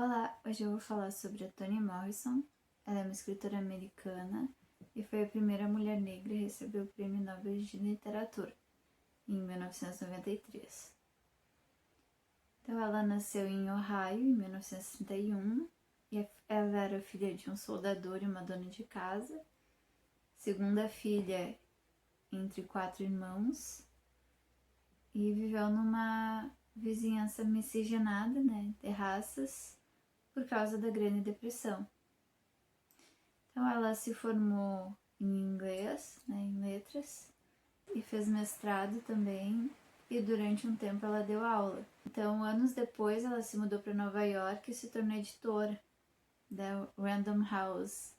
Olá, hoje eu vou falar sobre a Toni Morrison. Ela é uma escritora americana e foi a primeira mulher negra a receber o Prêmio Nobel de Literatura, em 1993. Então, ela nasceu em Ohio, em 1931, e ela era filha de um soldador e uma dona de casa, segunda filha entre 4 irmãos, e viveu numa vizinhança miscigenada, de raças, por causa da Grande Depressão. Então ela se formou em inglês, em letras, e fez mestrado também, e durante um tempo ela deu aula. Então, anos depois, ela se mudou para Nova York e se tornou editora da Random House.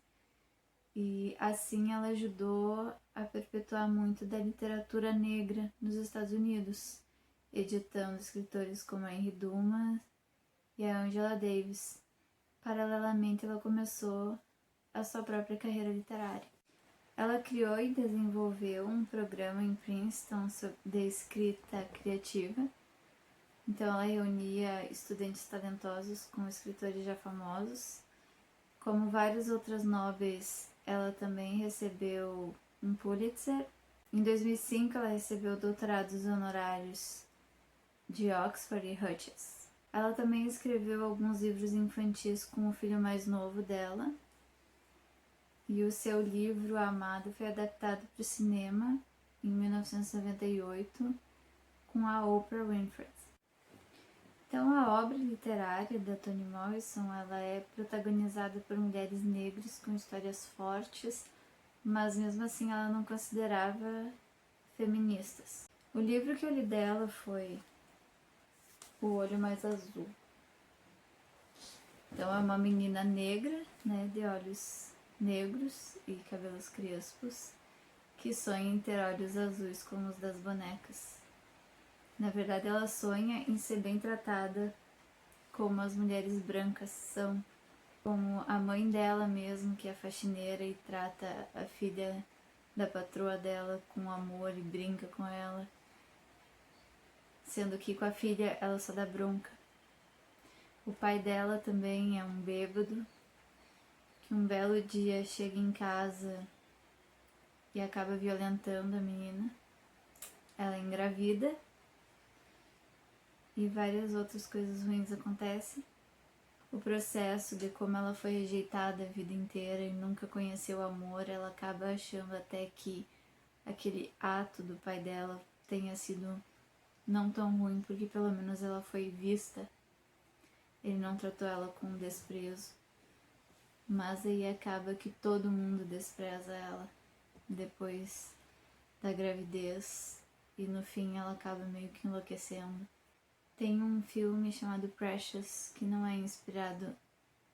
E assim ela ajudou a perpetuar muito da literatura negra nos Estados Unidos, editando escritores como a Henry Dumas e a Angela Davis. Paralelamente, ela começou a sua própria carreira literária. Ela criou e desenvolveu um programa em Princeton de escrita criativa. Então, ela reunia estudantes talentosos com escritores já famosos. Como vários outros nobres, ela também recebeu um Pulitzer. Em 2005, ela recebeu doutorados honorários de Oxford e Hutchins. Ela também escreveu alguns livros infantis com o filho mais novo dela. E o seu livro Amado foi adaptado para o cinema em 1998 com a Oprah Winfrey. Então, a obra literária da Toni Morrison ela é protagonizada por mulheres negras com histórias fortes, mas mesmo assim ela não considerava feministas. O livro que eu li dela foi O Olho Mais Azul. Então, é uma menina negra, de olhos negros e cabelos crespos, que sonha em ter olhos azuis como os das bonecas. Na verdade, ela sonha em ser bem tratada como as mulheres brancas são, como a mãe dela mesmo, que é faxineira e trata a filha da patroa dela com amor e brinca com ela, sendo que com a filha ela só dá bronca. O pai dela também é um bêbado, que um belo dia chega em casa e acaba violentando a menina. Ela engravida e várias outras coisas ruins acontecem. O processo de como ela foi rejeitada a vida inteira e nunca conheceu amor, ela acaba achando até que aquele ato do pai dela tenha sido não tão ruim, porque pelo menos ela foi vista. Ele não tratou ela com desprezo. Mas aí acaba que todo mundo despreza ela depois da gravidez e no fim ela acaba meio que enlouquecendo. Tem um filme chamado Precious que não é inspirado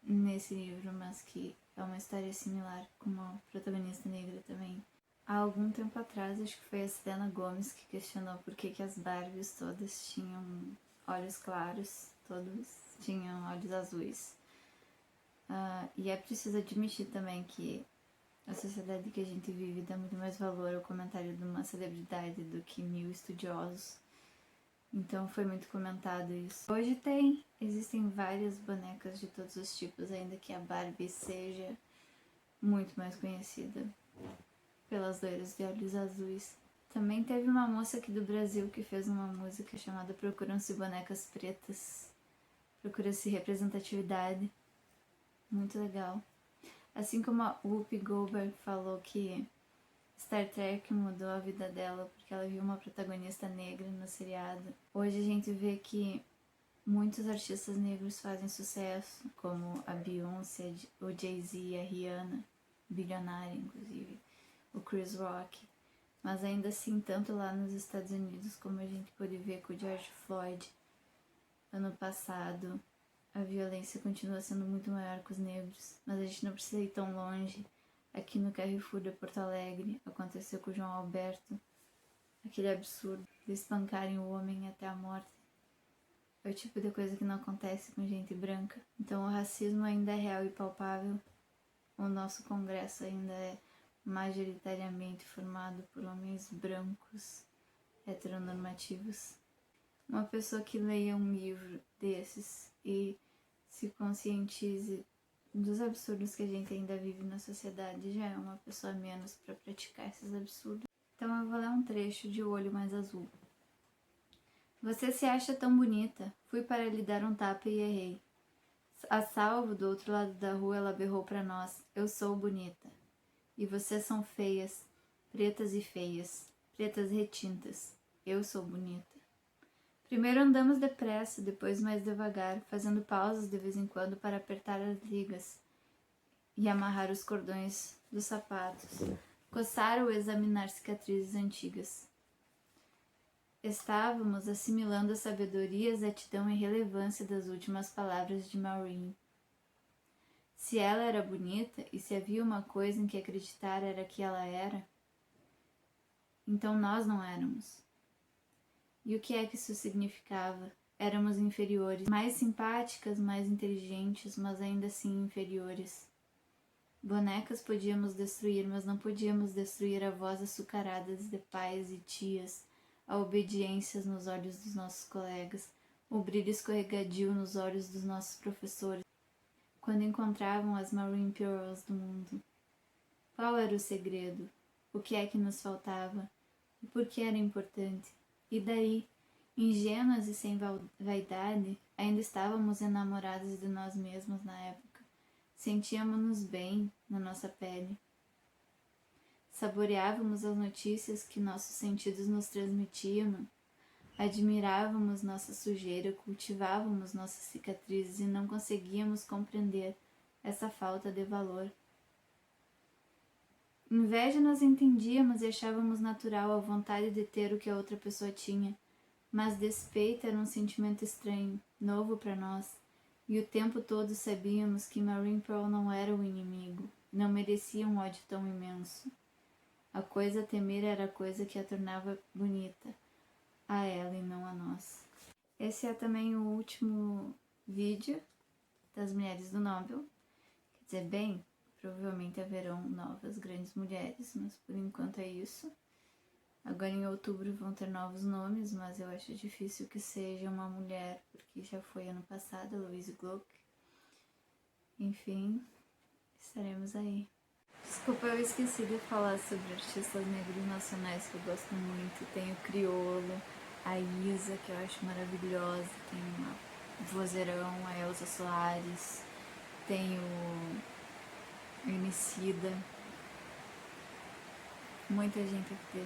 nesse livro, mas que é uma história similar, com uma protagonista negra também. Há algum tempo atrás, acho que foi a Selena Gomez que questionou por que as Barbies todas tinham olhos claros, todos tinham olhos azuis. E é preciso admitir também que a sociedade que a gente vive dá muito mais valor ao comentário de uma celebridade do que 1000 estudiosos. Então foi muito comentado isso. Hoje existem várias bonecas de todos os tipos, ainda que a Barbie seja muito mais conhecida pelas loiras de olhos azuis. Também teve uma moça aqui do Brasil que fez uma música chamada Procuram-se Bonecas Pretas. Procura-se representatividade. Muito legal. Assim como a Whoopi Goldberg falou que Star Trek mudou a vida dela porque ela viu uma protagonista negra no seriado. Hoje a gente vê que muitos artistas negros fazem sucesso, como a Beyoncé, o Jay-Z, a Rihanna, bilionária inclusive, o Chris Rock. Mas ainda assim, tanto lá nos Estados Unidos como a gente pôde ver com o George Floyd ano passado, a violência continua sendo muito maior com os negros, mas a gente não precisa ir tão longe. Aqui no Carrefour de Porto Alegre aconteceu com o João Alberto, aquele absurdo de espancarem o homem até a morte. É o tipo de coisa que não acontece com gente branca. Então o racismo ainda é real e palpável. O nosso Congresso ainda é majoritariamente formado por homens brancos, heteronormativos. Uma pessoa que leia um livro desses e se conscientize dos absurdos que a gente ainda vive na sociedade, já é uma pessoa a menos para praticar esses absurdos. Então eu vou ler um trecho de O Olho Mais Azul. Você se acha tão bonita. Fui para lhe dar um tapa e errei. A salvo, do outro lado da rua, ela berrou para nós. Eu sou bonita. E vocês são feias, pretas e feias, pretas retintas. Eu sou bonita. Primeiro andamos depressa, depois mais devagar, fazendo pausas de vez em quando para apertar as ligas e amarrar os cordões dos sapatos, coçar ou examinar cicatrizes antigas. Estávamos assimilando a sabedoria, exatidão e relevância das últimas palavras de Maureen. Se ela era bonita, e se havia uma coisa em que acreditar era que ela era, então nós não éramos. E o que é que isso significava? Éramos inferiores, mais simpáticas, mais inteligentes, mas ainda assim inferiores. Bonecas podíamos destruir, mas não podíamos destruir a voz açucarada de pais e tias, a obediência nos olhos dos nossos colegas, o brilho escorregadio nos olhos dos nossos professores, quando encontravam as Marine Pearls do mundo. Qual era o segredo? O que é que nos faltava? E por que era importante? E daí, ingênuas e sem vaidade, ainda estávamos enamoradas de nós mesmas na época. Sentíamos-nos bem na nossa pele. Saboreávamos as notícias que nossos sentidos nos transmitiam, admirávamos nossa sujeira, cultivávamos nossas cicatrizes e não conseguíamos compreender essa falta de valor. Inveja nós entendíamos e achávamos natural a vontade de ter o que a outra pessoa tinha, mas despeito era um sentimento estranho, novo para nós, e o tempo todo sabíamos que Marine Pearl não era o inimigo, não merecia um ódio tão imenso. A coisa a temer era a coisa que a tornava bonita, a ela e não a nós. Esse é também o último vídeo das Mulheres do Nobel. Quer dizer, bem, provavelmente haverão novas grandes mulheres, mas por enquanto é isso. Agora em outubro vão ter novos nomes, mas eu acho difícil que seja uma mulher, porque já foi ano passado, a Louise Gluck. Enfim, estaremos aí. Desculpa, eu esqueci de falar sobre artistas negros nacionais que eu gosto muito. Tem o Criolo, a Isa, que eu acho maravilhosa, tem uma vozeirão, a Elza Soares, tem o Emicida, muita gente aqui.